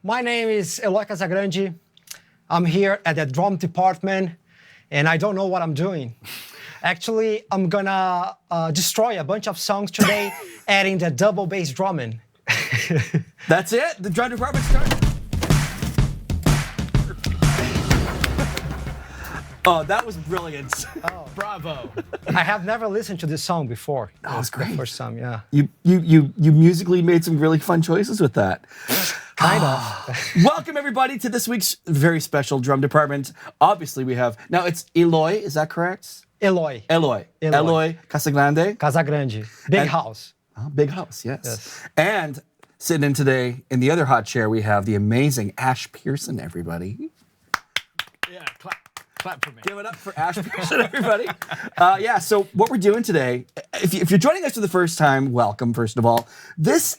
My name is Eloy Casagrande. I'm here at the drum department, and I don't know what I'm doing. Actually, I'm gonna destroy a bunch of songs today, adding the double bass drumming. That's it? The drum department started? Oh, that was brilliant. Oh. Bravo. I have never listened to this song before. That was great. The first time, yeah. You musically made some really fun choices with that. Kind of. Welcome everybody to this week's very special drum department. Obviously we have, now it's Eloy, is that correct? Eloy. Eloy Casagrande. Casagrande. Big house. Big house, yes. Yes. And sitting in today in the other hot chair we have the amazing Ash Pearson, everybody. Yeah, clap for me. Give it up for Ash Pearson, everybody. So what we're doing today, if you're joining us for the first time, welcome, first of all. This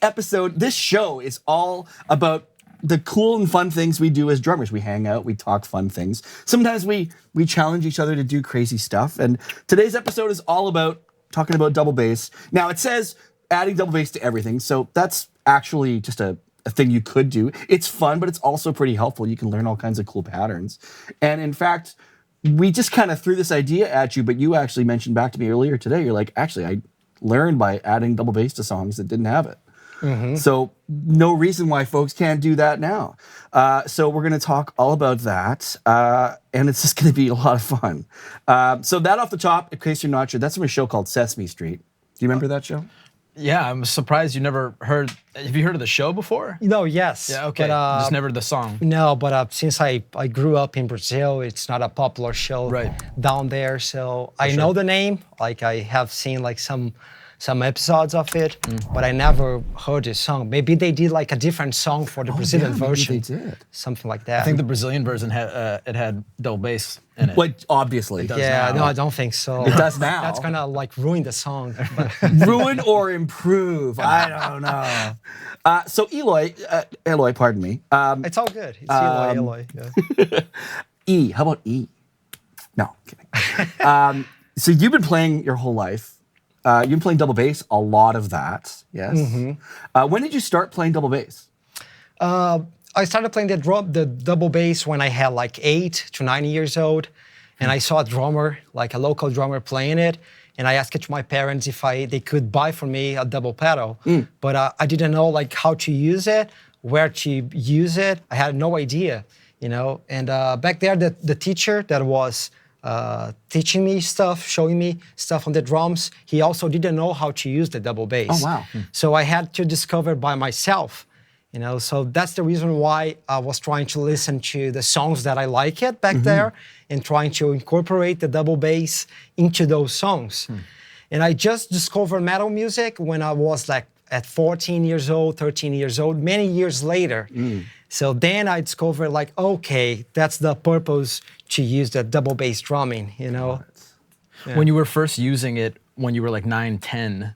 show is all about the cool and fun things we do as drummers. We hang out, we talk fun things. Sometimes we challenge each other to do crazy stuff. And today's episode is all about talking about double bass. Now, it says adding double bass to everything, so that's actually just a thing you could do. It's fun, but it's also pretty helpful. You can learn all kinds of cool patterns. And in fact, we just kind of threw this idea at you, but you actually mentioned back to me earlier today, you're like, actually, I learned by adding double bass to songs that didn't have it. Mm-hmm. So no reason why folks can't do that now. So we're going to talk all about that, and it's just going to be a lot of fun. So that off the top, in case you're not sure, that's from a show called Sesame Street. Do you remember that show? Yeah, I'm surprised you never heard. Have you heard of the show before? No, yes. Yeah, okay. But, just never the song. No, but since I grew up in Brazil, it's not a popular show down there. So I know the name. Like I have seen like some episodes of it, but I never heard this song. Maybe they did like a different song for the Brazilian version. Maybe they did. Something like that. I think the Brazilian version had double bass in it. But obviously. Yeah, now. no, I don't think so. It does now. That's gonna like ruin the song. Ruin or improve? I don't know. So Eloy, pardon me. It's all good. It's Eloy. Yeah. E, how about E? No, kidding. So you've been playing your whole life. You've been playing double bass, a lot of that, yes. Mm-hmm. When did you start playing double bass? I started playing the double bass when I had like 8 to 9 years old, and I saw a drummer, like a local drummer, playing it, and I asked my parents if they could buy for me a double pedal, but I didn't know like how to use it, where to use it. I had no idea, you know. And back there, the teacher that was teaching me stuff, showing me stuff on the drums, he also didn't know how to use the double bass. Oh, wow. So I had to discover by myself, you know. So that's the reason why I was trying to listen to the songs that I like it back there and trying to incorporate the double bass into those songs. And I just discovered metal music when I was like at 14 years old, 13 years old, many years later. So then I discovered like, okay, that's the purpose to use the double bass drumming, you know? Yeah. When you were first using it, when you were like 9, 10,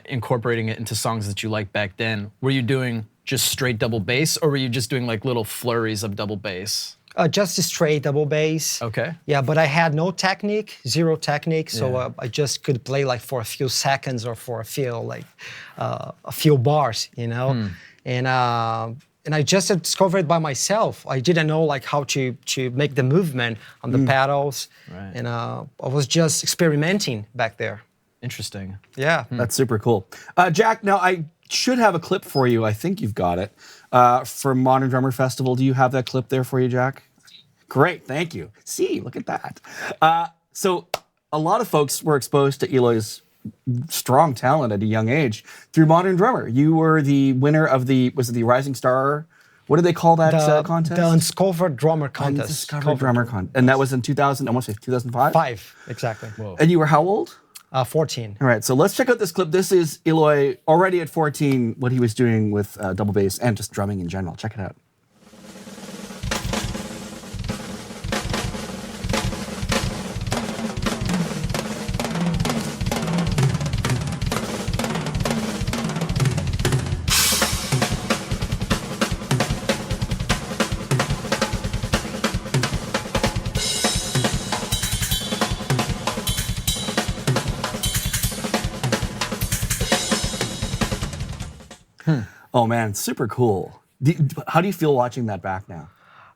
incorporating it into songs that you liked back then, were you doing just straight double bass, or were you just doing like little flurries of double bass? Just a straight double bass. Okay. Yeah, but I had no technique, zero technique, so I just could play like for a few seconds or for a few bars, you know? And I just discovered by myself. I didn't know like how to make the movement on the pedals, and I was just experimenting back there. Interesting. Yeah. That's super cool. Jack, now I should have a clip for you. I think you've got it. For Modern Drummer Festival, do you have that clip there for you, Jack? Great, thank you. See, look at that. So a lot of folks were exposed to Eloy's strong talent at a young age through Modern Drummer. You were the winner of the Rising Star? What do they call that contest? The Undiscovered Drummer Contest. Undiscovered Drummer Contest. And that was in 2000, I want to say 2005? 5, exactly. Whoa. And you were how old? 14. All right, so let's check out this clip. This is Eloy already at 14, what he was doing with double bass and just drumming in general. Check it out. Oh man, super cool. How do you feel watching that back now?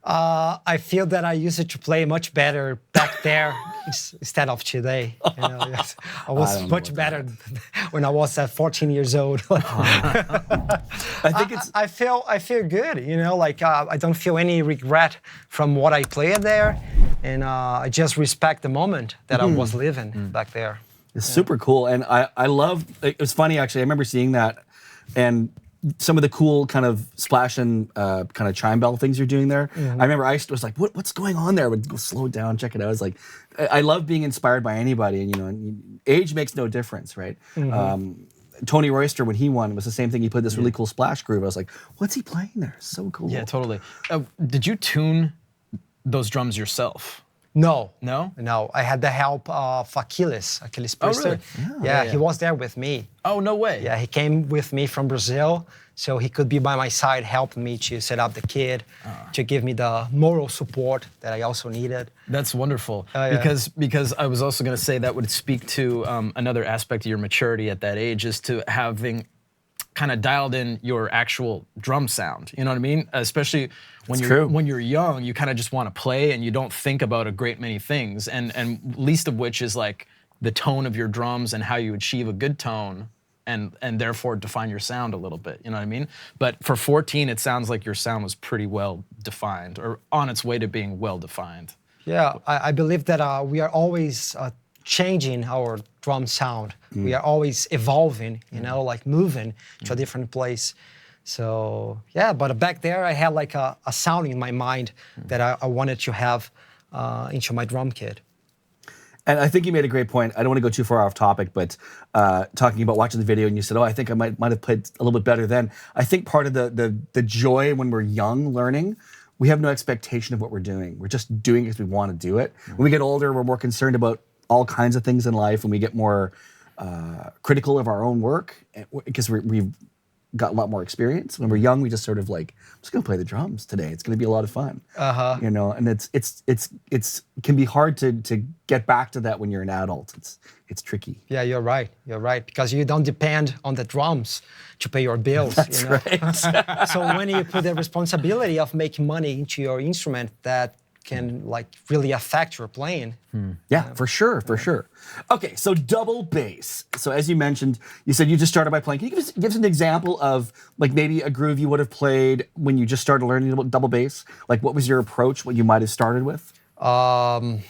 I feel that I used to play much better back there instead of today. Yes. I was much better when I was 14 years old. I think I feel good. Like I don't feel any regret from what I played there, and I just respect the moment that I was living back there. It's super cool, and I love. It was funny actually. I remember seeing that, and some of the cool kind of splash and kind of chime bell things you're doing there. I remember I was like, what's going on there? I would go slow it down, check it out. I was like, I love being inspired by anybody, and age makes no difference, right? Tony Royster, when he won, it was the same thing. He played this really cool splash groove. I was like, what's he playing there? So cool. Yeah, totally. Did you tune those drums yourself? No. No? I had the help of Achilles Priester. Really? Yeah, he was there with me. Oh, no way. Yeah, he came with me from Brazil, so he could be by my side, helping me to set up the kit, to give me the moral support that I also needed. That's wonderful. Yeah. Because I was also going to say that would speak to another aspect of your maturity at that age, is to having kind of dialed in your actual drum sound. You know what I mean? Especially when you're young, you kind of just want to play and you don't think about a great many things, and least of which is like the tone of your drums and how you achieve a good tone, and therefore define your sound a little bit. You know what I mean? But for 14, it sounds like your sound was pretty well defined, or on its way to being well defined. Yeah, I believe that we are always changing our drum sound. We are always evolving, like moving to a different place. So yeah, but back there I had like a sound in my mind that I wanted to have into my drum kit. And I think you made a great point. I don't want to go too far off topic, but talking about watching the video, and you said, "Oh, I think I might have played a little bit better then." I think part of the joy when we're young learning, we have no expectation of what we're doing. We're just doing it because we want to do it. When we get older, we're more concerned about all kinds of things in life, and we get more critical of our own work because we've got a lot more experience. When we're young, we just sort of like, I'm just gonna play the drums today. It's gonna be a lot of fun. And it's can be hard to get back to that when you're an adult. It's tricky. Yeah, you're right. You're right, because you don't depend on the drums to pay your bills. That's right. So when you put the responsibility of making money into your instrument, that can like really affect your playing. Yeah, for sure. Okay, so double bass. So as you mentioned, you said you just started by playing. Can you give us an example of like maybe a groove you would have played when you just started learning about double bass? Like what was your approach, what you might have started with? Oh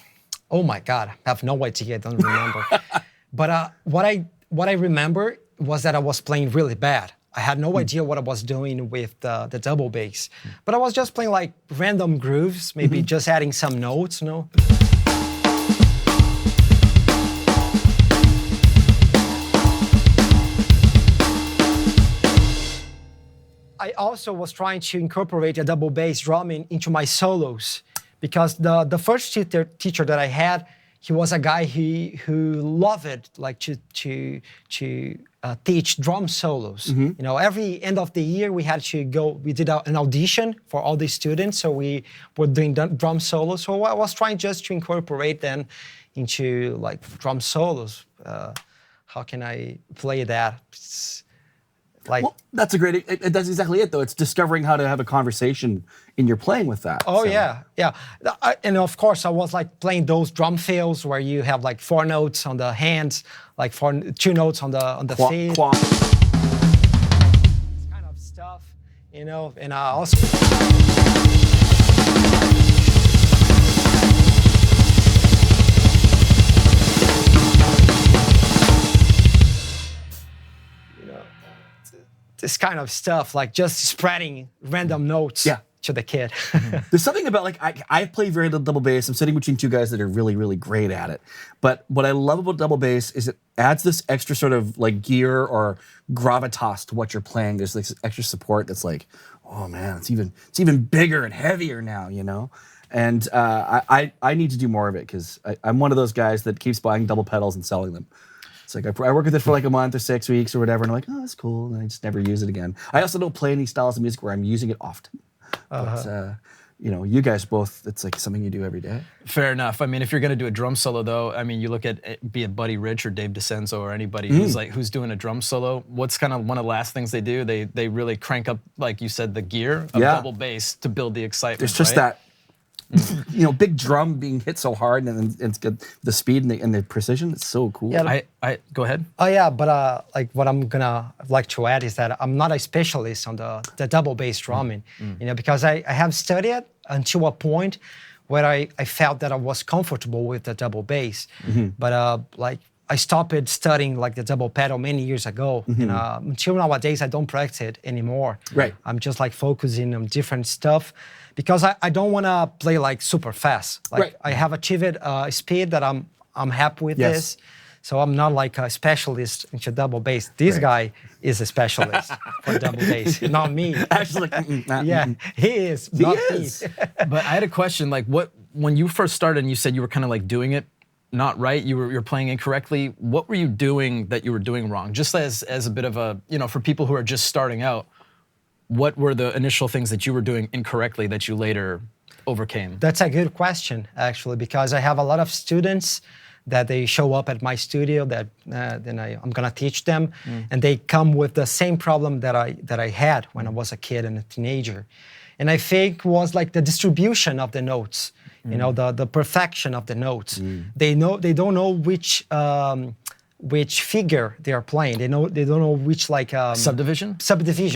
my God, I have no idea, I don't remember. But what I remember was that I was playing really bad. I had no idea what I was doing with the double bass. But I was just playing like random grooves, maybe just adding some notes, I also was trying to incorporate a double bass drumming into my solos, because the first teacher that I had, he was a guy who loved it, like to teach drum solos. Every end of the year we had to go. We did an audition for all the students, so we were doing drum solos. So I was trying just to incorporate them into like drum solos. How can I play that? Well, that's a great. That's exactly it, though. It's discovering how to have a conversation in your playing with that. Oh, so. Yeah. And of course, I was like playing those drum fills where you have like 4 notes on the hands, like 2 notes on the feet. This kind of stuff, and also. This kind of stuff, like just spreading random notes to the kid. There's something about like, I play very little double bass. I'm sitting between 2 guys that are really, really great at it. But what I love about double bass is it adds this extra sort of like gear or gravitas to what you're playing. There's this extra support that's like, oh man, it's even bigger and heavier now, And I need to do more of it, because I'm one of those guys that keeps buying double pedals and selling them. It's like I work with it for like a month or 6 weeks or whatever, and I'm like, oh, that's cool, and I just never use it again. I also don't play any styles of music where I'm using it often. But you guys both, it's like something you do every day. Fair enough. I mean, if you're going to do a drum solo, though, I mean, you look at be it Buddy Rich or Dave DiCenzo or anybody who's doing a drum solo. What's kind of one of the last things they do? They really crank up, like you said, the gear of double bass to build the excitement. There's just that, big drum being hit so hard, and it's good. The speed and the precision. It's so cool. Yeah, I go ahead. Oh yeah, but like what I'm gonna like to add is that I'm not a specialist on the double bass drumming, because I have studied until a point where I felt that I was comfortable with the double bass, but like I stopped studying like the double pedal many years ago, and until nowadays I don't practice it anymore. Right. I'm just like focusing on different stuff because I don't want to play like super fast. Like I have achieved a speed that I'm happy with this. So I'm not like a specialist into double bass. This guy is a specialist for double bass, not me. Actually, he is. Not me. But I had a question. Like, when you first started, and you said you were kind of like doing it not right, you're playing incorrectly. What were you doing that you were doing wrong? Just as a bit of a, for people who are just starting out, what were the initial things that you were doing incorrectly that you later overcame? That's a good question, actually, because I have a lot of students that they show up at my studio that then I'm gonna teach them, and they come with the same problem that I had when I was a kid and a teenager, and I think was like the distribution of the notes, the perfection of the notes. They don't know which figure they are playing. They don't know which like subdivision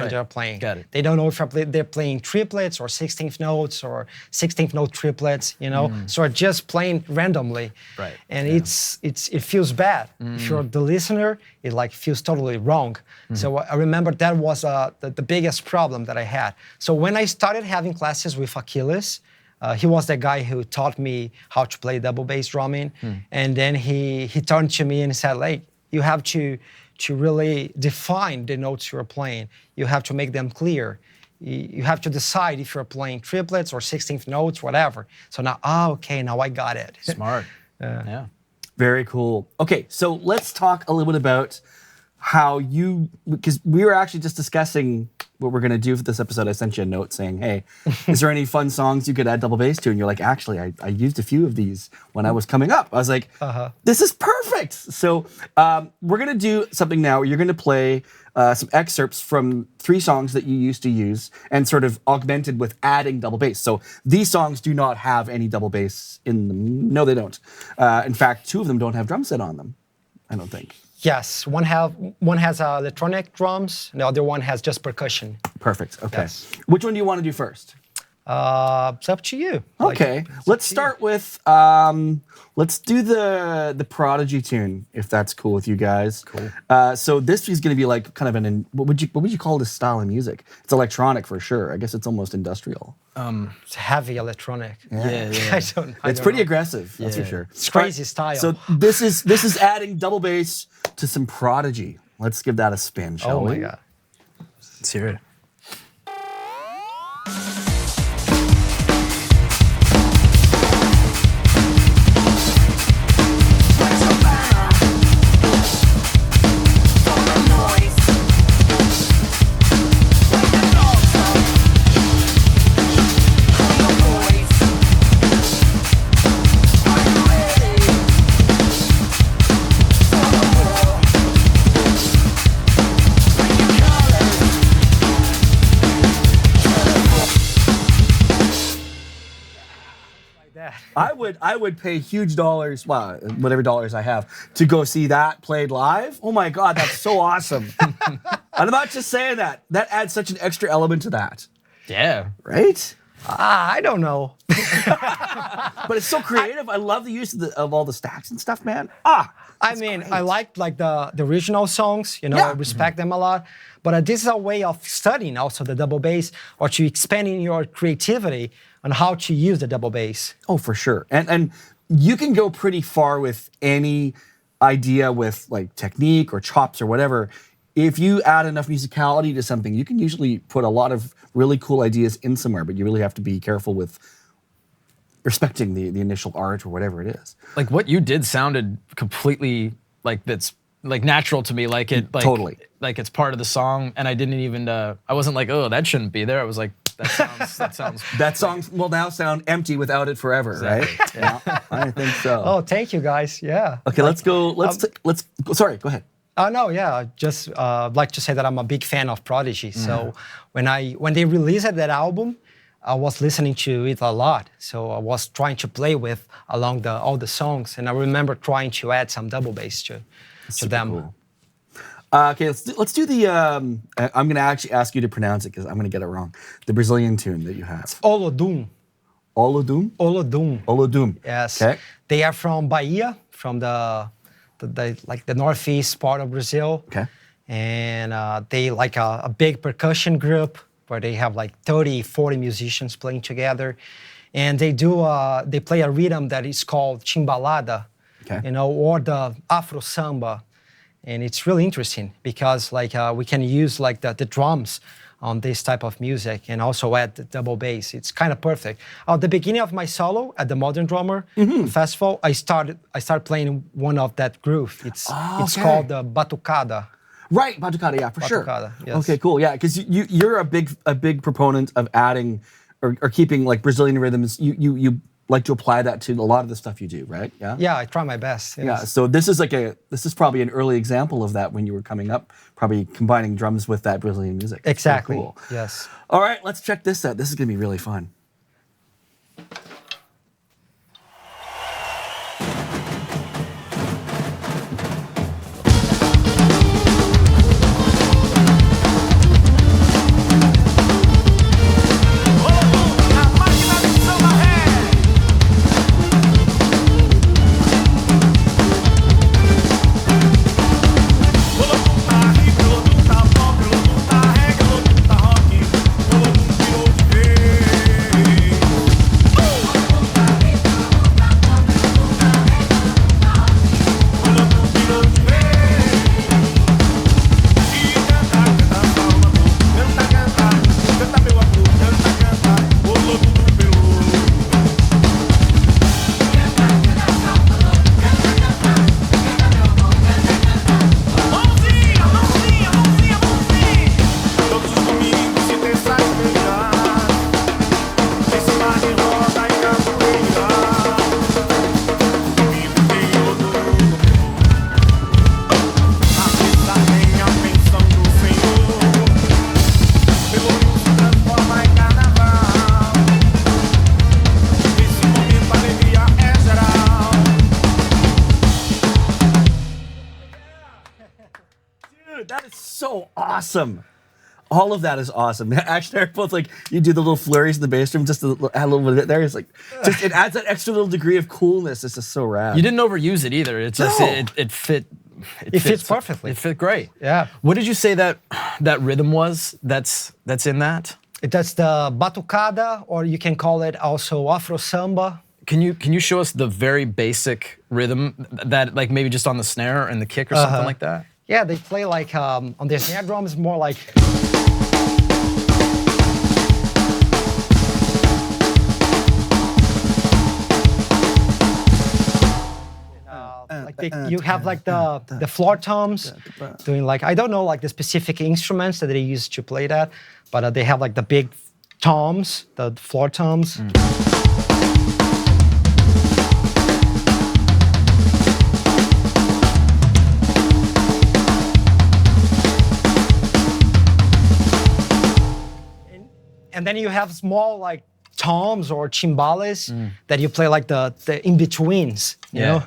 they're playing. Got it. They don't know if they're playing triplets or 16th notes or 16th note triplets. So are just playing randomly. Right. And it feels bad. If you're the listener, it like feels totally wrong. So I remember that was the biggest problem that I had. So when I started having classes with Achilles, he was the guy who taught me how to play double bass drumming, and then he turned to me and said, like, you have to really define the notes you're playing. You have to make them clear. You have to decide if you're playing triplets or 16th notes, whatever. So now, now I got it. Smart. Yeah. Very cool. Okay, so let's talk a little bit about how because we were actually just discussing what we're going to do for this episode. I sent you a note saying, hey, is there any fun songs you could add double bass to? And you're like, actually, I used a few of these when I was coming up. I was like, this is perfect. So we're going to do something now where you're going to play some excerpts from 3 songs that you used to use and sort of augmented with adding double bass. So these songs do not have any double bass in them. No, they don't. In fact, 2 of them don't have drum set on them, I don't think. Yes, one has electronic drums, and the other one has just percussion. Perfect. Okay. Yes. Which one do you want to do first? It's up to you. Okay. Let's start with let's do the Prodigy tune, if that's cool with you guys. Cool. So this is going to be like kind of what would you call this style of music? It's electronic for sure. I guess it's almost industrial. It's heavy electronic. Yeah. It's pretty aggressive, that's for sure. It's crazy style. So this is adding double bass to some Prodigy. Let's give that a spin, shall we? Oh my God. Let's hear it. I would pay huge dollars, well, whatever dollars I have, to go see that played live. Oh my God, that's so awesome. I'm not just saying that. That adds such an extra element to that. Yeah. Right? I don't know. But it's so creative. I love the use of all the stacks and stuff, man. I mean, great. I like the original songs, I respect them a lot. But this is a way of studying also the double bass, or to expanding your creativity on how to use the double bass. Oh, for sure. And you can go pretty far with any idea with like technique or chops or whatever. If you add enough musicality to something, you can usually put a lot of really cool ideas in somewhere, but you really have to be careful with respecting the initial art or whatever it is. Like what you did sounded completely like that's like natural to me, like it like totally like it's part of the song, and I didn't even I wasn't like, oh, that shouldn't be there. I was like, That sounds. That song will now sound empty without it forever, right? Yeah, I think so. Oh, thank you guys. Yeah. Okay, let's go. Let's. Sorry, go ahead. No, yeah. Just like to say that I'm a big fan of Prodigy. So when they released that album, I was listening to it a lot. So I was trying to play with along all the songs, and I remember trying to add some double bass to them. Cool. Okay, let's do the. I'm gonna actually ask you to pronounce it because I'm gonna get it wrong. The Brazilian tune that you have. Olodum. Olodum. Olodum. Olodum. Yes. Okay. They are from Bahia, from the northeast part of Brazil. Okay. And they like a big percussion group where they have like 30, 40 musicians playing together. And they play a rhythm that is called chimbalada, Okay. or the Afro samba. And it's really interesting because we can use like the drums on this type of music and also add the double bass. It's kind of perfect. At the beginning of my solo at the Modern Drummer Festival, I started playing one of that groove. It's okay. called the batucada. Right, batucada, yeah, for sure. Batucada, yes. Okay, cool, yeah, because you're a big proponent of adding or keeping like Brazilian rhythms. You like to apply that to a lot of the stuff you do, right? Yeah. Yeah, I try my best. Yes. Yeah. So this is probably an early example of that when you were coming up, probably combining drums with that Brazilian music. It's Exactly. pretty cool. Yes. All right, let's check this out. This is gonna be really fun. That is so awesome. All of that is awesome. Actually, both like you do the little flurries in the bass drum, just add a little bit of it there. It's like it adds that extra little degree of coolness. It's just so rad. You didn't overuse it either. It's just No. it fit. It fits perfectly. It fit great. Yeah. What did you say that rhythm was? That's in that. That's the batucada, or you can call it also Afro samba. Can you show us the very basic rhythm that like maybe just on the snare and the kick or something like that? Yeah, they play like on their snare drums more like. You have like the floor toms doing like, I don't know like the specific instruments that they use to play that, but they have like the big toms, the floor toms. And then you have small like toms or chimbales that you play like the in-betweens, you know?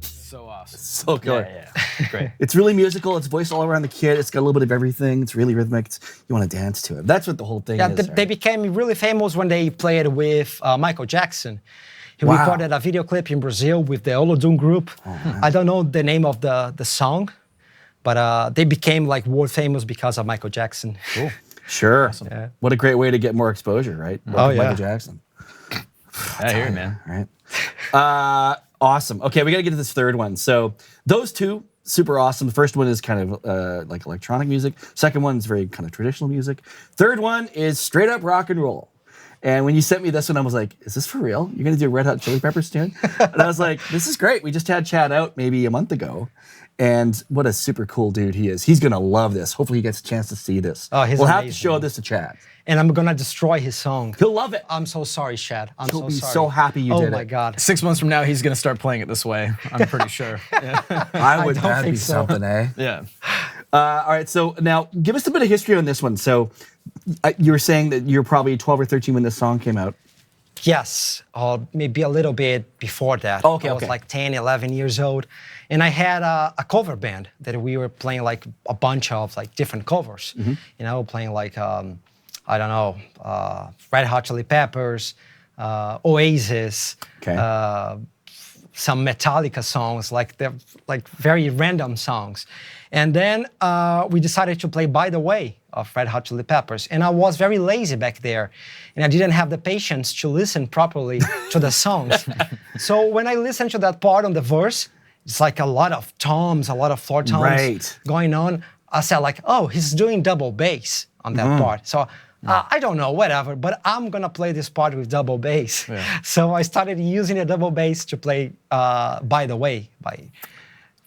So awesome. So good. Yeah. Great. It's really musical. It's voiced all around the kit. It's got a little bit of everything. It's really rhythmic. You want to dance to it. That's what the whole thing Yeah, is. they became really famous when they played with Michael Jackson. He Wow. recorded a video clip in Brazil with the Olodum group. I don't know the name of the song, but they became like world famous because of Michael Jackson. Cool. Sure. Yeah. What a great way to get more exposure, right? Oh, yeah. Michael Jackson. I hear you, man. Right. Awesome. Okay, we got to get to this third one. So those two super awesome. The first one is kind of like electronic music. Second one is very kind of traditional music. Third one is straight up rock and roll. And when you sent me this one, I was like, is this for real? You're going to do a Red Hot Chili Peppers tune? And I was like, this is great. We just had Chad out maybe a month ago. And what a super cool dude he is. He's going to love this. Hopefully he gets a chance to see this. Oh, he's We'll have to amazing. show this to Chad. And I'm gonna destroy his song. He'll love it. I'm so sorry, Chad. I'm He'll so be sorry. so happy you did it. Oh my God. 6 months from now, he's going to start playing it this way. I'm pretty sure. Yeah. I would don't that'd think be so. something, eh? Yeah. All right, so now give us a bit of history on this one. So you were saying that you're probably 12 or 13 when this song came out. Yes, or maybe a little bit before that. Okay, I was okay. like 10, 11 years old. And I had a cover band that we were playing like a bunch of like different covers. Mm-hmm. You know, playing like, I don't know, Red Hot Chili Peppers, Oasis, Okay. some Metallica songs, like they're like very random songs. And then we decided to play By the Way of Red Hot Chili Peppers. And I was very lazy back there. And I didn't have the patience to listen properly to the songs. So when I listened to that part on the verse, it's like a lot of toms, a lot of floor toms Right. going on. I said like, oh, he's doing double bass on that part. So I don't know, whatever, but I'm gonna play this part with double bass. Yeah. So I started using a double bass to play By the Way by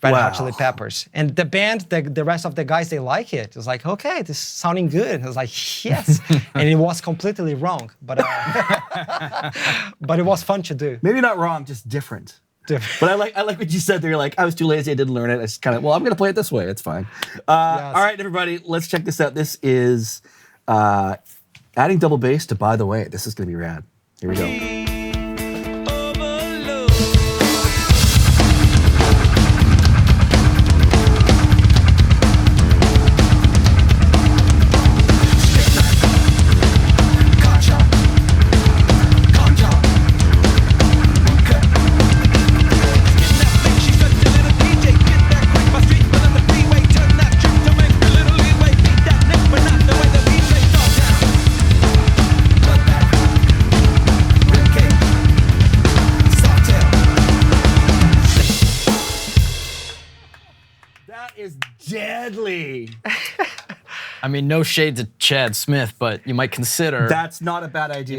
Red Hot Wow. Chili Peppers. And the band, the rest of the guys, they like it. It was like, okay, this is sounding good. I was like, yes. And it was completely wrong, but but it was fun to do. Maybe not wrong, just different. Different. But I like what you said there. You're like, I was too lazy, I didn't learn it. I just kind of, well, I'm going to play it this way. It's fine. All right, everybody, let's check this out. This is adding double bass to By the Way. This is going to be rad. Here we go. That is deadly. I mean, no shade to Chad Smith, but you might consider That's not a bad idea.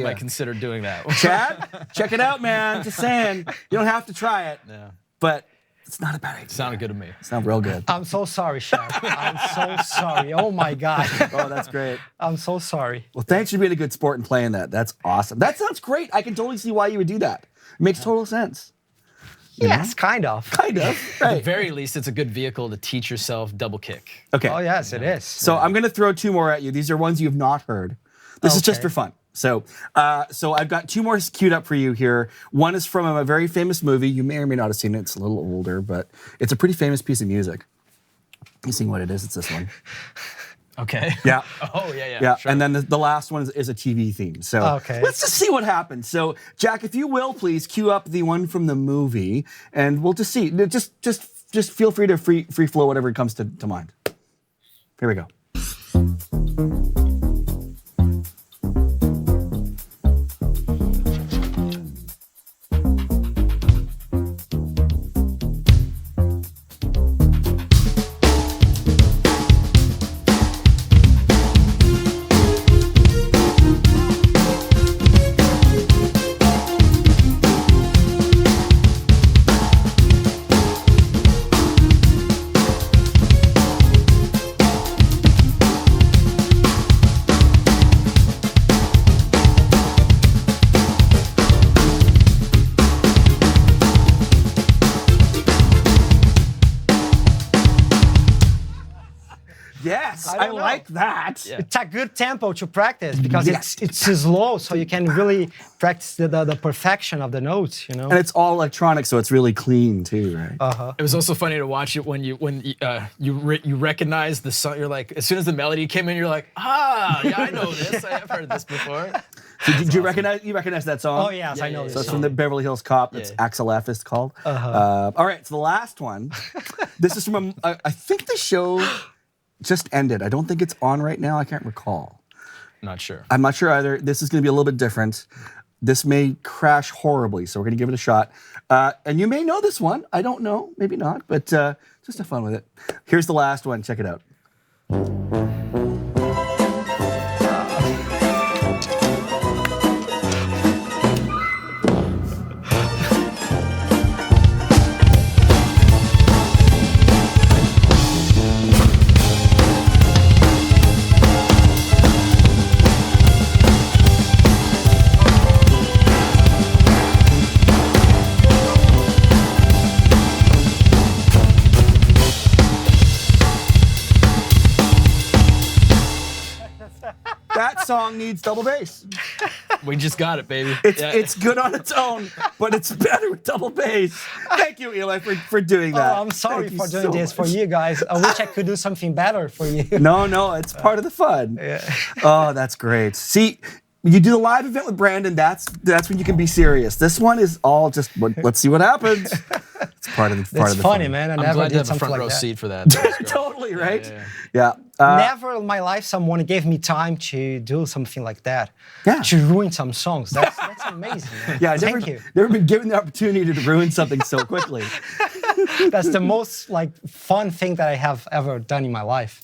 doing that. Chad, check it out, man. Just saying. You don't have to try it, Yeah. but it's not a bad idea. Sounded good to me. Sound real good. I'm so sorry, Chad. I'm so sorry. Oh my God. Oh, that's great. I'm so sorry. Well, thanks for being a good sport and playing that. That's awesome. That sounds great. I can totally see why you would do that. It makes total sense. Yes, kind of. Kind of. At the Right. very least, it's a good vehicle to teach yourself double kick. Okay. Oh yes, it is. So I'm going to throw two more at you. These are ones you have not heard. This is just Okay. for fun. So I've got two more queued up for you here. One is from a very famous movie. You may or may not have seen it. It's a little older, but it's a pretty famous piece of music. You see what it is? It's this one. Okay. Yeah. Oh, yeah. Yeah, Sure. and then the last one is a TV theme. So Okay. let's just see what happens. So Jack, if you will, please cue up the one from the movie, and we'll just see. Just feel free to free flow whatever comes to mind. Here we go. Yes, I don't know. like that. Yeah. It's a good tempo to practice because Yes. it's slow, so you can really practice the perfection of the notes. You know. And it's all electronic, so it's really clean too, right? It was also funny to watch it when you recognize the song. You're like, as soon as the melody came in, you're like, yeah, I know this. I've heard this before. So did you recognize that song? Oh yes, I know yeah, this So it's song. from the Beverly Hills Cop. It's Yeah. Axel F. It's called. All right, so the last one. This is from I think the show just ended. I don't think it's on right now. I can't recall. Not sure. I'm not sure either. This is going to be a little bit different. This may crash horribly, so we're going to give it a shot. And you may know this one. I don't know. Maybe not, but just have fun with it. Here's the last one. Check it out. That song needs double bass. We just got it, baby. It's good on its own, but it's better with double bass. Thank you, Eloy, for doing that. Oh, I'm sorry Thank for you doing so this for much. you guys. I wish I could do something better for you. No, it's part of the fun. Yeah. Oh, that's great. See, you do the live event with Brandon, that's when you can be serious. This one is all just, let's see what happens. It's part of the It's funny, fun. man. I I'm never glad to did have a something front like row that. seat for that. That was great. Totally, right? Yeah. Never in my life someone gave me time to do something like that. Yeah. To ruin some songs. That's amazing, man. Yeah, I've Thank you. never been given the opportunity to ruin something so quickly. That's the most fun thing that I have ever done in my life.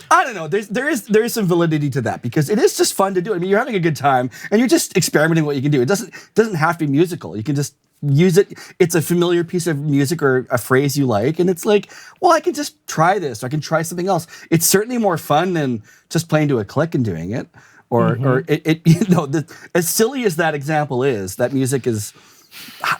I don't know. There is some validity to that because it is just fun to do. I mean, you're having a good time and you're just experimenting what you can do. It doesn't have to be musical. You can just use it. It's a familiar piece of music or a phrase you like, and it's like, well, I can just try this, or I can try something else. It's certainly more fun than just playing to a click and doing it. Or as silly as that example is, that music is.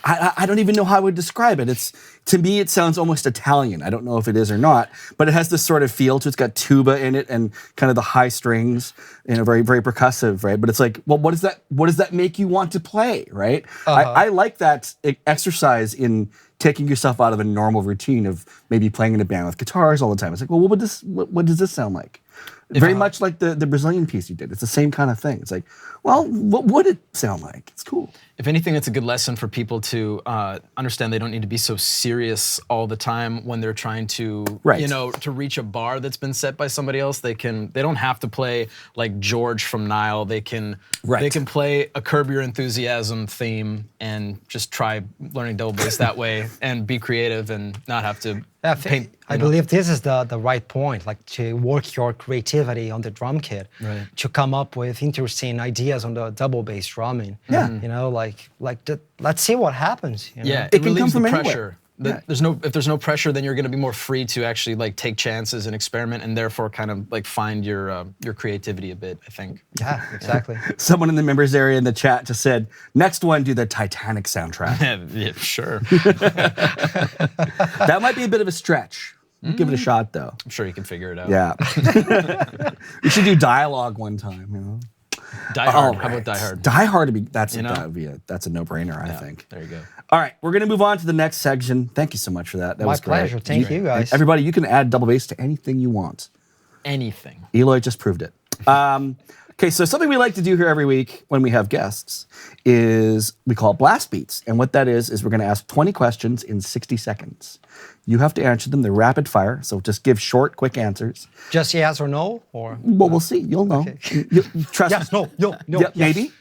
I don't even know how I would describe it. To me, it sounds almost Italian. I don't know if it is or not, but it has this sort of feel to it. It's got tuba in it and kind of the high strings, very, very percussive, right? But it's like, well, what does that make you want to play, right? I like that exercise in taking yourself out of a normal routine of maybe playing in a band with guitars all the time. It's like, well, what does this sound like? Very much like the Brazilian piece you did. It's the same kind of thing. It's like, well, what would it sound like? It's cool. If anything, it's a good lesson for people to understand they don't need to be so serious all the time when they're trying to, to reach a bar that's been set by somebody else. They don't have to play like George from Nile. They can play a Curb Your Enthusiasm theme and just try learning double bass that way and be creative and not have to paint. I believe this is the right point, like to work your creativity on the drum kit, to come up with interesting ideas on the double bass drumming. Yeah. Let's see what happens. You know? Yeah, It can relieves come the from pressure. anywhere. If there's no pressure, then you're going to be more free to actually take chances and experiment, and therefore kind of find your creativity a bit. I think. Yeah, exactly. Someone in the members area in the chat just said, "Next one, do the Titanic soundtrack." Yeah, sure. That might be a bit of a stretch. Give it a shot, though. I'm sure you can figure it out. Yeah. We should do dialogue one time. Die Hard. How about Die Hard? Die Hard that's a no-brainer, I think. There you go. All right, we're going to move on to the next section. Thank you so much for that. That My was great. pleasure. Thank you, guys. Everybody, you can add double bass to anything you want. Anything. Eloy just proved it. Okay, so something we like to do here every week when we have guests is we call it blast beats. And what that is we're going to ask 20 questions in 60 seconds. You have to answer them. They're rapid fire, so just give short, quick answers. Just yes or no, or Well, we'll see. You'll know. Okay. You trust yes, me. no, Yeah, yes. maybe.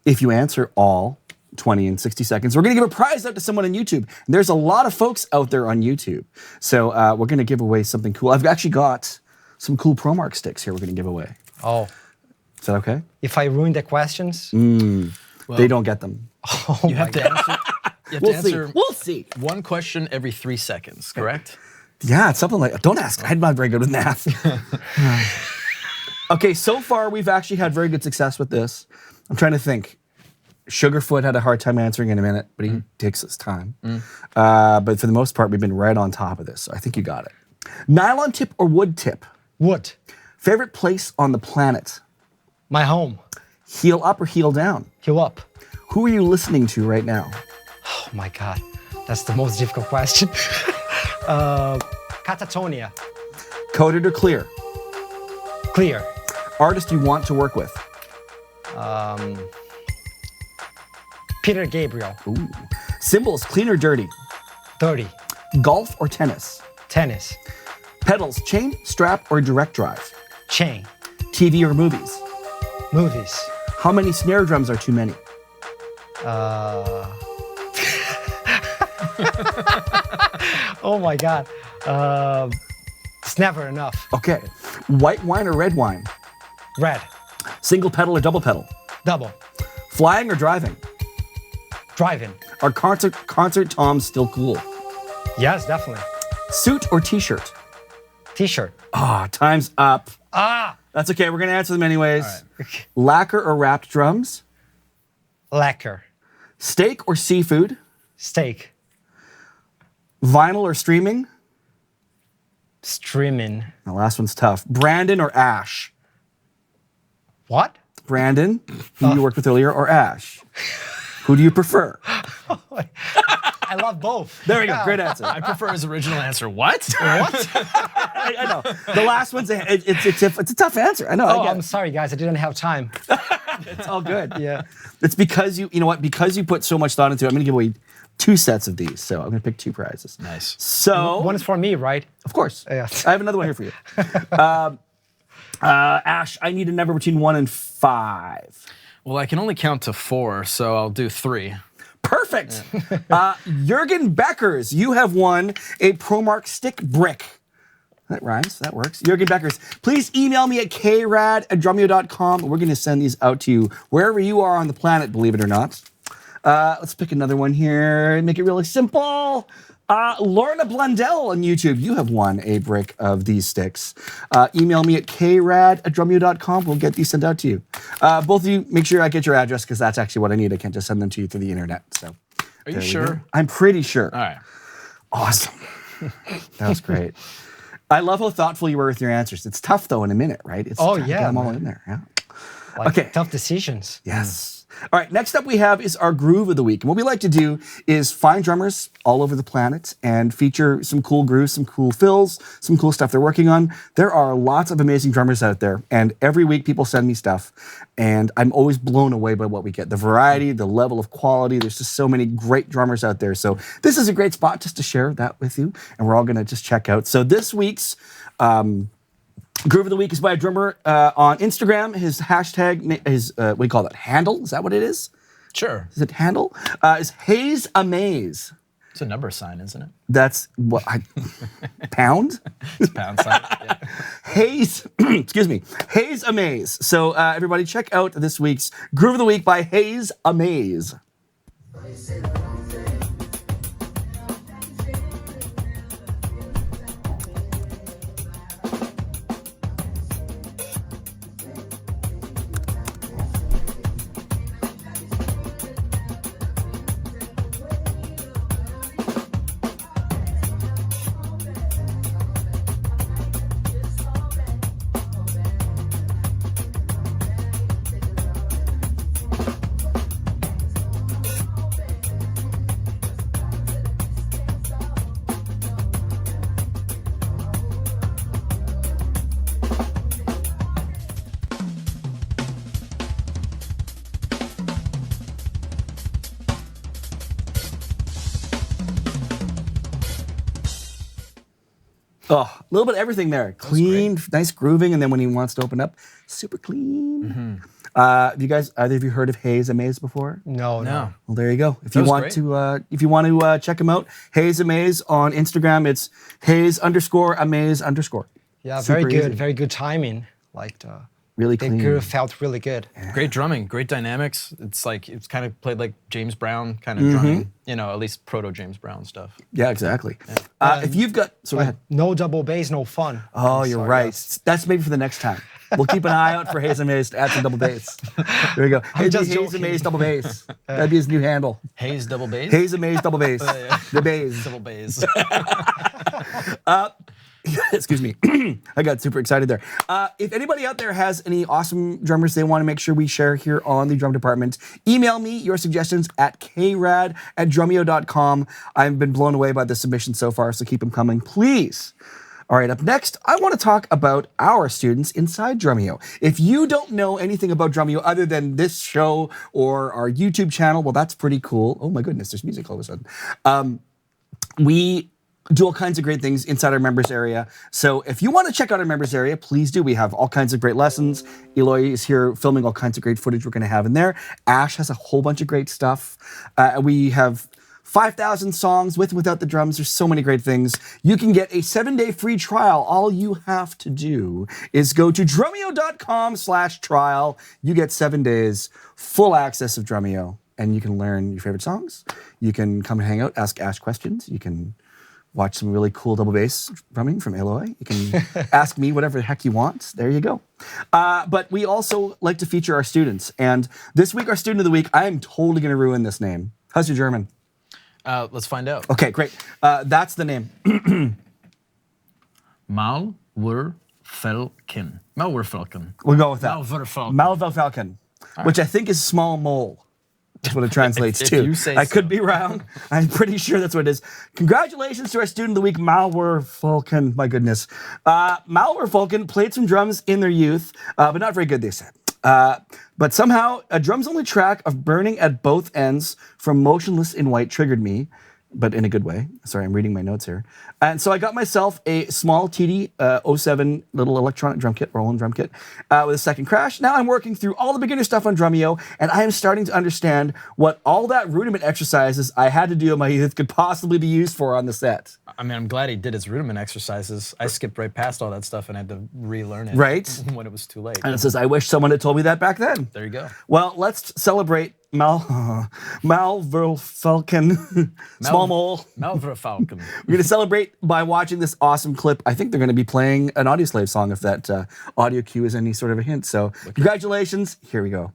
If you answer all 20 in 60 seconds, we're going to give a prize out to someone on YouTube. And there's a lot of folks out there on YouTube. So we're going to give away something cool. I've actually got some cool ProMark sticks here we're going to give away. Oh, Is that okay? if I ruin the questions, They don't get them. You have to answer. You have We'll to see. answer We'll see. one question every 3 seconds. Correct? Yeah, it's something like, don't ask. I'm not very good with math. Okay, so far we've actually had very good success with this. I'm trying to think. Sugarfoot had a hard time answering in a minute, but he takes his time. But for the most part, we've been right on top of this. So I think you got it. Nylon tip or wood tip? wood, Favorite place on the planet? my home, Heel up or heel down? heal up. Who are you listening to right now? Oh my God, that's the most difficult question. Catatonia, Coded or clear? clear, Artist you want to work with? Peter Gabriel, Ooh. Cymbals, clean or dirty? 30, Golf or tennis? tennis, Pedals, chain, strap, or direct drive? Chain. TV or movies? Movies. How many snare drums are too many? Oh my God. It's never enough. Okay. White wine or red wine? Red. Single pedal or double pedal? Double. Flying or driving? Driving. Are concert toms still cool? Yes, definitely. Suit or t-shirt? T-shirt. Ah, time's up. Ah! That's okay. We're gonna answer them anyways. All right. Lacquer or wrapped drums? Lacquer. Steak or seafood? Steak. Vinyl or streaming? Streaming. The last one's tough. Brandon or Ash? What? Brandon, who you worked with earlier, or Ash? Who do you prefer? I love both. There we go. Great answer. I prefer his original answer. What? What? I know. The last one's it's a tough answer. I know. Oh, I get I'm it. sorry, guys. I didn't have time. It's all good. Yeah. It's because you know what? Because you put so much thought into it. I'm going to give away 2 sets of these. So I'm going to pick 2 prizes. Nice. So One is for me, right? of course, Yes. I have another one here for you. Ash, I need a number between 1 and 5. Well, I can only count to 4, so I'll do 3. Perfect. Jürgen Beckers, you have won a ProMark stick brick. That rhymes. That works. Jürgen Beckers, please email me at krad@drumeo.com. We're going to send these out to you wherever you are on the planet, believe it or not. Let's pick another one here and make it really simple. Lorna Blundell on YouTube, you have won a brick of these sticks. Email me at krad@drumeo.com. We'll get these sent out to you. Both of you, make sure I get your address because that's actually what I need. I can't just send them to you through the internet. So, Are you sure? I'm pretty sure. All right. Awesome. That was great. I love how thoughtful you were with your answers. It's tough though in a minute, right? It's Oh, trying to yeah, get them all man. in there. Yeah. Like, Okay. Tough decisions. Yes. All right, next up we have is our groove of the week. And what we like to do is find drummers all over the planet and feature some cool grooves, some cool fills, some cool stuff they're working on. There are lots of amazing drummers out there, and every week people send me stuff, and I'm always blown away by what we get. The variety, the level of quality, there's just so many great drummers out there. So this is a great spot just to share that with you, and we're all gonna just check out. So this week's Groove of the Week is by a drummer on Instagram. His hashtag, what do you call that? Handle? Is that what it is? Sure. Is it handle? Is Hayes Amaze. It's a number sign, isn't it? That's what pound? It's pound sign. Yeah. Hayes, excuse me, Hayes Amaze. So everybody check out this week's Groove of the Week by Hayes Amaze. Oh, a little bit of everything there. Clean, nice grooving, and then when he wants to open up, super clean. Have you guys, either of you heard of Hayes Amaze before? No. No. Well, there you go. If you was want great. to, check him out, Hayes Amaze on Instagram. It's Hayes_Amaze_. Yeah, Super very good. easy. Very good timing. Like the Really clean. groove felt really good. Great drumming, great dynamics. It's like it's kind of played like James Brown kind of drumming. You know, at least proto James Brown stuff. Yeah, exactly. If you've got, so go ahead. No double bass, no fun. Oh, I'm you're sorry, right. guys. That's maybe for the next time. We'll keep an eye out for Hayes Amaze to add some double bass. There we go. just Hayes joking. Amaze double bass. That'd be his new handle. Hayes double bass. Hayes Amaze double bass. The bass. double bass. Excuse me. I got super excited there. If anybody out there has any awesome drummers they want to make sure we share here on the drum department, email me your suggestions at krad@drumeo.com. I've been blown away by the submissions so far, so keep them coming, please. All right, up next, I want to talk about our students inside Drumeo. If you don't know anything about Drumeo other than this show or our YouTube channel, well, that's pretty cool. Oh my goodness, there's music all of a sudden. We do all kinds of great things inside our members area. So if you want to check out our members area, please do. We have all kinds of great lessons. Eloy is here filming all kinds of great footage we're going to have in there. Ash has a whole bunch of great stuff. We have 5,000 songs with and without the drums. There's so many great things. You can get a 7-day free trial. All you have to do is go to drumeo.com/trial. You get 7 days full access of Drumeo, and you can learn your favorite songs. You can come and hang out, ask Ash questions. You can watch some really cool double bass drumming from Eloy. You can ask me whatever the heck you want. There you go. But we also like to feature our students. And this week, our student of the week, I am totally going to ruin this name. How's your German? Let's find out. Okay, great. That's the name. Malwerfelken. Malwerfelken. We'll go with that. Malwerfelken. Malwerfelken, which I think is small mole. That's what it translates If to. you say I so. could be wrong. I'm pretty sure that's what it is. Congratulations to our student of the week, Malwerfelken. My goodness. Malwerfelken played some drums in their youth, but not very good, they said. But somehow, a drums-only track of Burning at Both Ends from Motionless in White triggered me, but in a good way. Sorry, I'm reading my notes here. And so I got myself a small TD-07 little electronic drum kit, Roland drum kit, with a second crash. Now I'm working through all the beginner stuff on Drumeo, and I am starting to understand what all that rudiment exercises I had to do in my youth could possibly be used for on the set. I mean, I'm glad he did his rudiment exercises. I skipped right past all that stuff and had to relearn it. Right. When it was too late. And it says, I wish someone had told me that back then. There you go. Well, let's celebrate Malwerfelken, small mole. Malwerfelken. We're going to celebrate by watching this awesome clip. I think they're going to be playing an Audioslave song if that audio cue is any sort of a hint. So congratulations. Here we go.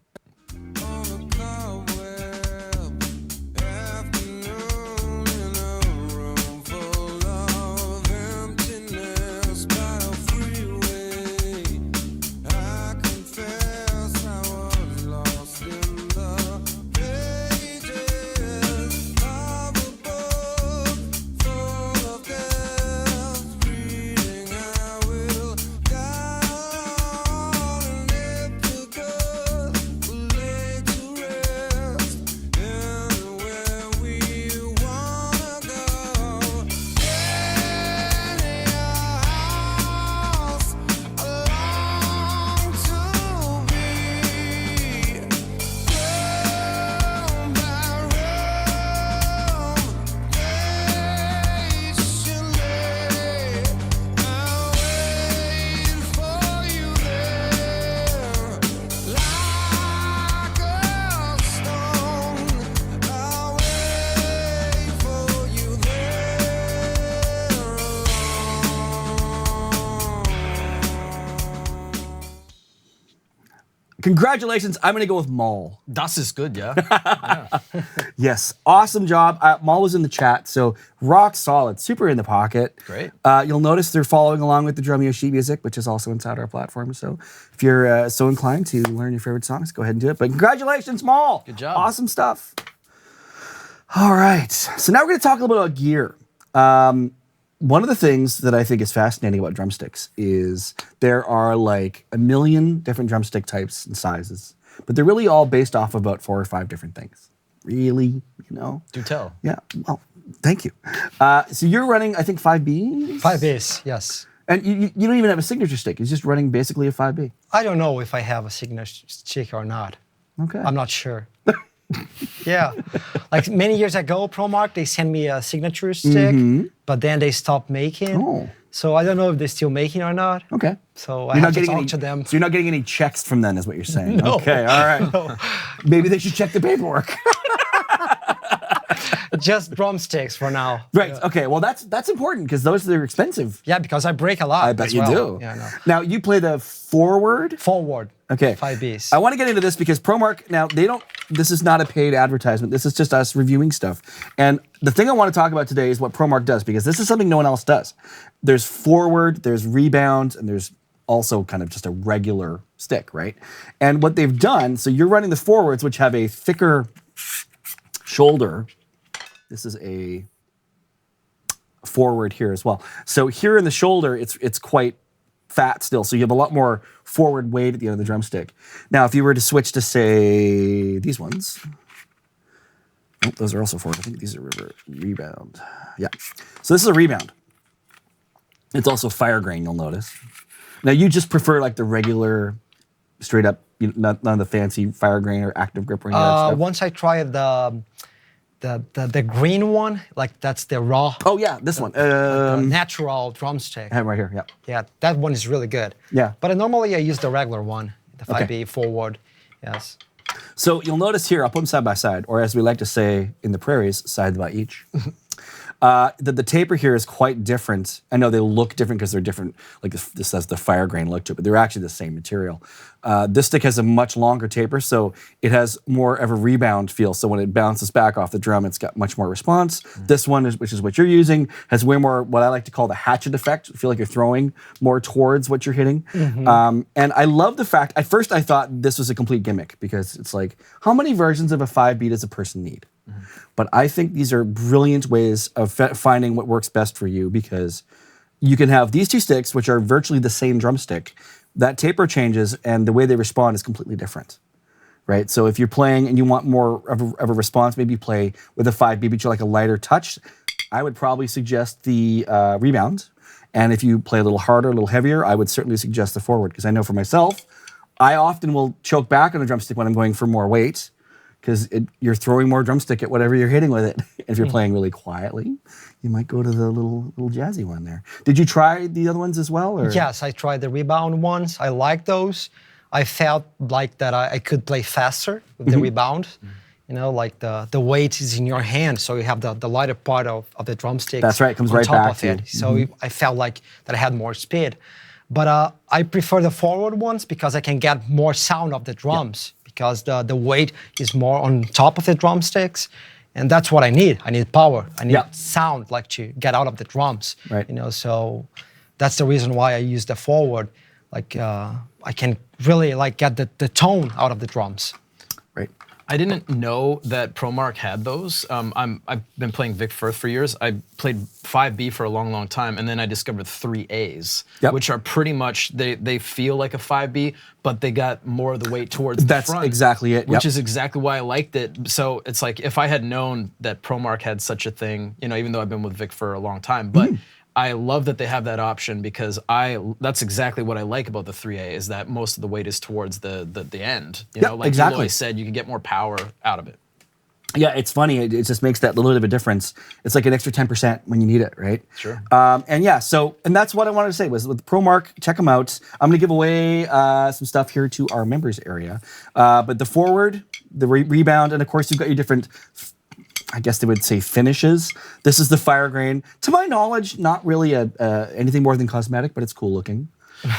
Congratulations. I'm going to go with Maul. Das ist good, yeah. Yes. Awesome job. Maul was in the chat, so rock solid. Super in the pocket. Great. You'll notice they're following along with the Drumeo sheet music, which is also inside our platform. So if you're so inclined to learn your favorite songs, go ahead and do it. But congratulations, Maul. Good job. Awesome stuff. All right. So now we're going to talk a little bit about gear. One of the things that I think is fascinating about drumsticks is there are like a million different drumstick types and sizes, but they're really all based off about 4 or 5 different things. Really, you know? Do tell. Yeah. Well, thank you. So you're running, I think, 5B? 5Bs, yes. And you don't even have a signature stick. It's just running basically a 5B. I don't know if I have a signature stick or not. Okay. I'm not sure. Yeah. Like many years ago, ProMark, they sent me a signature stick, but then they stopped making. Oh. So I don't know if they're still making or not. Okay. So I have to talk to them. So you're not getting any checks from them, is what you're saying. No. Okay, all right. Maybe they should check the paperwork. Just drumsticks for now. Right. Yeah. Okay. Well, that's important because those are expensive. Yeah, because I break a lot. I bet as you well. do. Yeah, I know. Now you play the forward. Forward. Okay. 5Bs. I want to get into this because ProMark, now they don't, this is not a paid advertisement. This is just us reviewing stuff. And the thing I want to talk about today is what ProMark does because this is something no one else does. There's forward, there's rebound, and there's also kind of just a regular stick, right? And what they've done, so you're running the forwards, which have a thicker shoulder. This is a forward here as well. So here in the shoulder, it's quite fat still. So you have a lot more forward weight at the end of the drumstick. Now, if you were to switch to, say, these ones, Oh, those are also forward. I think these are rebound. Yeah. So this is a rebound. It's also fire grain, you'll notice. Now you just prefer like the regular, straight up, none of the fancy fire grain or active grip or any of that stuff? Once I tried the green one, like that's the raw. Oh yeah, this one. The natural drumstick. I have it right here, yeah. Yeah, that one is really good. Yeah. But normally I use the regular one, the 5B Okay. forward. Yes. So you'll notice here, I'll put them side by side, or as we like to say in the prairies, side by each. The taper here is quite different. I know they look different because they're different, like this has the fire grain look to it, but they're actually the same material. This stick has a much longer taper, so it has more of a rebound feel. So when it bounces back off the drum, it's got much more response. This one, which is what you're using, has way more what I like to call the hatchet effect. I feel like you're throwing more towards what you're hitting. And I love the fact, at first I thought this was a complete gimmick because it's like, how many versions of a 5B does a person need? But I think these are brilliant ways of finding what works best for you, because you can have these two sticks, which are virtually the same drumstick. That taper changes, and the way they respond is completely different, right? So if you're playing and you want more of a response, maybe you play with a 5B, but you like a lighter touch, I would probably suggest the rebound. And if you play a little harder, a little heavier, I would certainly suggest the forward, because I know for myself, I often will choke back on a drumstick when I'm going for more weight, because you're throwing more drumstick at whatever you're hitting with it. If you're playing really quietly, you might go to the little jazzy one there. Did you try the other ones as well? Or? Yes, I tried the rebound ones. I like those. I felt like that I could play faster with the rebound. You know, like the weight is in your hand, so you have the lighter part of the drumstick. That's right, it comes on right top back of to you. it. So I felt like that I had more speed. But I prefer the forward ones because I can get more sound of the drums. Because the weight is more on top of the drumsticks, and that's what I need. I need power. I need sound, like to get out of the drums. Right. You know, so that's the reason why I use the forward. Like I can really like get the tone out of the drums. Right. I didn't know that ProMark had those. I've been playing Vic Firth for years. I played 5B for a long, long time, and then I discovered 3As, which are pretty much, they feel like a 5B, but they got more of the weight towards the front. That's exactly it. Which is exactly why I liked it. So it's like, if I had known that ProMark had such a thing, you know, even though I've been with Vic for a long time, but I love that they have that option, because that's exactly what I like about the 3A, is that most of the weight is towards the end. You know, like Eloy said, you can get more power out of it. Yeah, it's funny. It just makes that little bit of a difference. It's like an extra 10% when you need it, right? Sure. And that's what I wanted to say was with ProMark, check them out. I'm going to give away some stuff here to our members area. But the forward, the rebound, and of course you've got your different, I guess they would say, finishes. This is the fire grain. To my knowledge, not really anything more than cosmetic, but it's cool looking.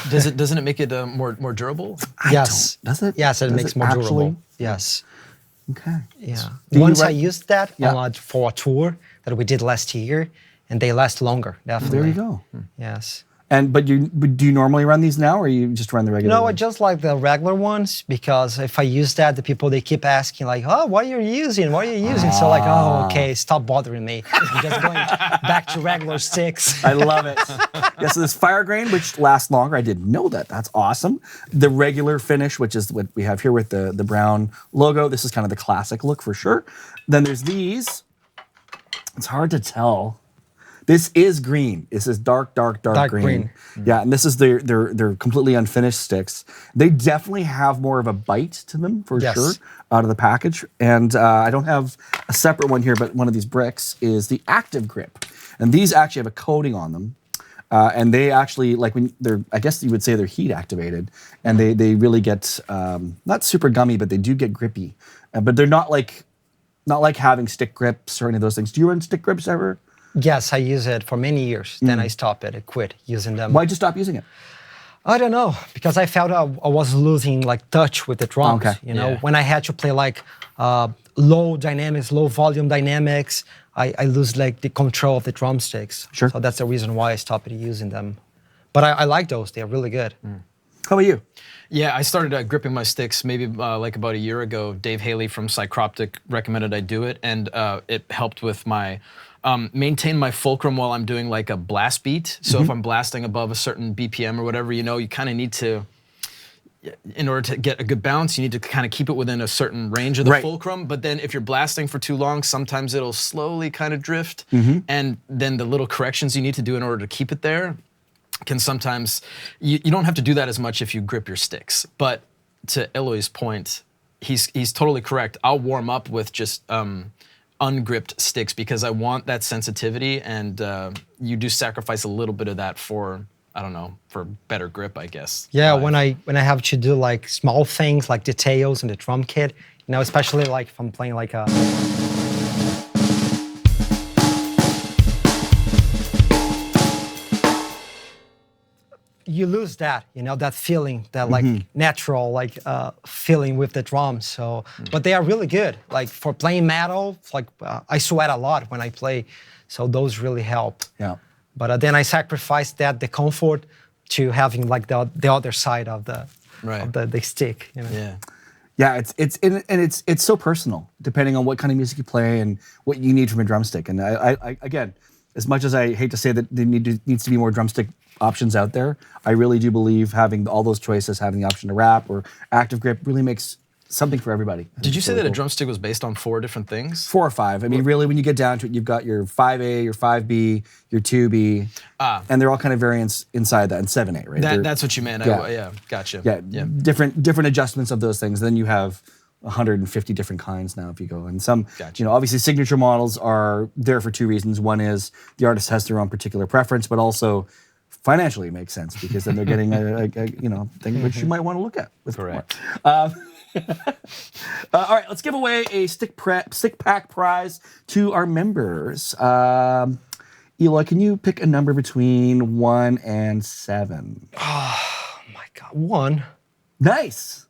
Doesn't it make it more durable? Yes. Does it? Yes, it makes more durable. Yes. Okay. Yeah. Once I used that for a tour that we did last year, and they last longer, definitely. There you go. Yes. But do you normally run these now, or you just run the regular? No, ones? I just like the regular ones, because if I use that, the people, they keep asking like, "Oh, what are you using? What are you using?" So like, "Oh, okay, stop bothering me. I'm just going back to regular sticks." I love it. So this fire grain, which lasts longer. I didn't know that. That's awesome. The regular finish, which is what we have here with the brown logo. This is kind of the classic look for sure. Then there's these. It's hard to tell. This is green. This is dark green. Yeah, and this is their completely unfinished sticks. They definitely have more of a bite to them, for sure, out of the package. And I don't have a separate one here, but one of these bricks is the active grip. And these actually have a coating on them. And they actually, like when they're, I guess you would say they're heat activated. And they really get, not super gummy, but they do get grippy. But they're not like having stick grips or any of those things. Do you run stick grips ever? Yes, I use it for many years. Then I stopped it. I quit using them. Why'd you stop using it? I don't know, because I felt I was losing like touch with the drums. You know, when I had to play like low dynamics, low volume dynamics, I lose like the control of the drumsticks. Sure. So that's the reason why I stopped using them. But I like those. They're really good. How about you? Yeah, I started gripping my sticks maybe like about a year ago. Dave Haley from Psychroptic recommended I do it, and it helped with my maintain my fulcrum while I'm doing like a blast beat. So if I'm blasting above a certain BPM or whatever, you know, you kind of need to in order to get a good balance, you need to kind of keep it within a certain range of the fulcrum. But then if you're blasting for too long, sometimes it'll slowly kind of drift. And then the little corrections you need to do in order to keep it there can sometimes, you don't have to do that as much if you grip your sticks. But to Eloy's point, he's totally correct. I'll warm up with just ungripped sticks because I want that sensitivity, and you do sacrifice a little bit of that for, I don't know, for better grip, I guess. Yeah, when I have to do like small things like details in the drum kit, you know, especially like if I'm playing like a you lose that, you know, that feeling, that like natural like feeling with the drums. So, but they are really good. Like for playing metal, like I sweat a lot when I play, so those really help. Yeah. But then I sacrificed the comfort to having like the other side of the the stick. You know? Yeah. Yeah, it's so personal depending on what kind of music you play and what you need from a drumstick. And I again, as much as I hate to say that there needs to be more drumstick options out there, I really do believe having all those choices, having the option to wrap or active grip, really makes something for everybody. Did you say that a drumstick was based on 4 different things? 4 or 5. I mean, really, when you get down to it, you've got your 5A, your 5B, your 2B, and they're all kind of variants inside that, and 7A, right? That's what you meant. Yeah. Gotcha. Yeah, different adjustments of those things. Then you have 150 different kinds now if you go. And some, you know, obviously signature models are there for 2 reasons. One is the artist has their own particular preference, but also financially it makes sense because then they're getting a you know, thing which you might want to look at. Correct. All right, let's give away a stick pack prize to our members. Eloy, can you pick a number between 1 and 7? Oh my God, 1. Nice.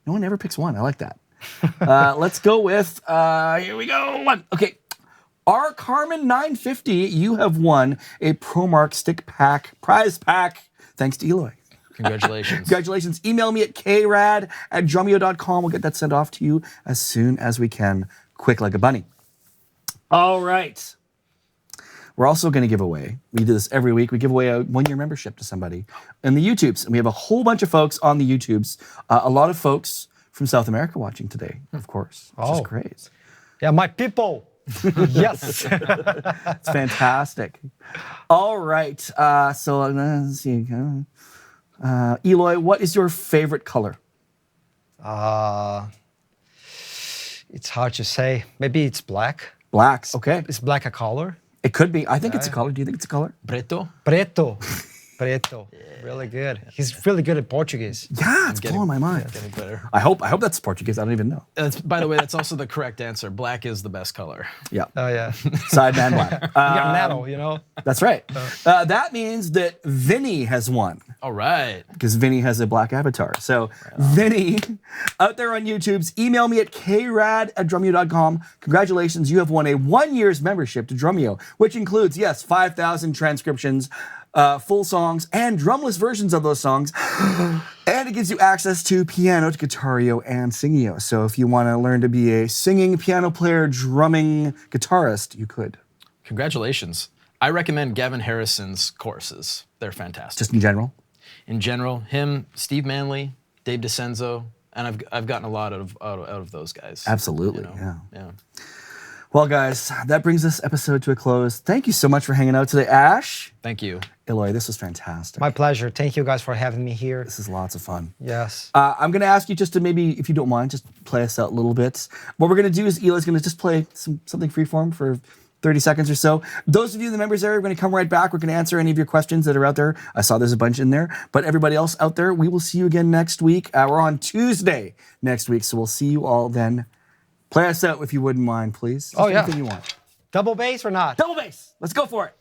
No one ever picks 1. I like that. Let's go with, here we go, 1. Okay. Our Carmen 950, you have won a ProMark stick pack prize pack, thanks to Eloy. Congratulations. Congratulations. Email me at krad@drumeo.com. We'll get that sent off to you as soon as we can, quick like a bunny. All right. We're also going to give away, we do this every week, we give away a 1-year membership to somebody in the YouTubes. And we have a whole bunch of folks on the YouTubes, a lot of folks from South America watching today, of course, which is great. Yeah, my people. Yes. It's fantastic. All right. So let's see. Eloy, what is your favorite color? It's hard to say. Maybe it's black. Black. Okay. Is black a color? It could be. I think it's a color. Do you think it's a color? Preto? Preto. Preto. Really good. He's really good at Portuguese. Yeah, it's blowing my mind. Getting better. I hope that's Portuguese. I don't even know. By the way, that's also the correct answer. Black is the best color. Yeah. Oh yeah. Sideman black. You got metal, you know. That's right. That means that Vinny has won. All right. Because Vinny has a black avatar. So Vinny, out there on YouTube's, email me at krad@drumeo.com. Congratulations, you have won a 1-year's membership to Drumeo, which includes, yes, 5,000 transcriptions, full songs, and drumless versions of those songs. And it gives you access to piano, to guitario, and singio. So if you want to learn to be a singing, piano player, drumming guitarist, you could. Congratulations. I recommend Gavin Harrison's courses. They're fantastic. Just in general? In general, him, Steve Manley, Dave DiCenzo, and I've gotten a lot out of those guys. Absolutely, you know? Yeah. Well, guys, that brings this episode to a close. Thank you so much for hanging out today, Ash. Thank you. Eloy, this was fantastic. My pleasure. Thank you guys for having me here. This is lots of fun. Yes. I'm going to ask you just to maybe, if you don't mind, just play us out a little bit. What we're going to do is Eloy's going to just play something freeform for 30 seconds or so. Those of you in the members area are going to come right back. We're going to answer any of your questions that are out there. I saw there's a bunch in there. But everybody else out there, we will see you again next week. We're on Tuesday next week, so we'll see you all then. Play us out if you wouldn't mind, please. Just yeah. anything you want. Double bass or not? Double bass. Let's go for it.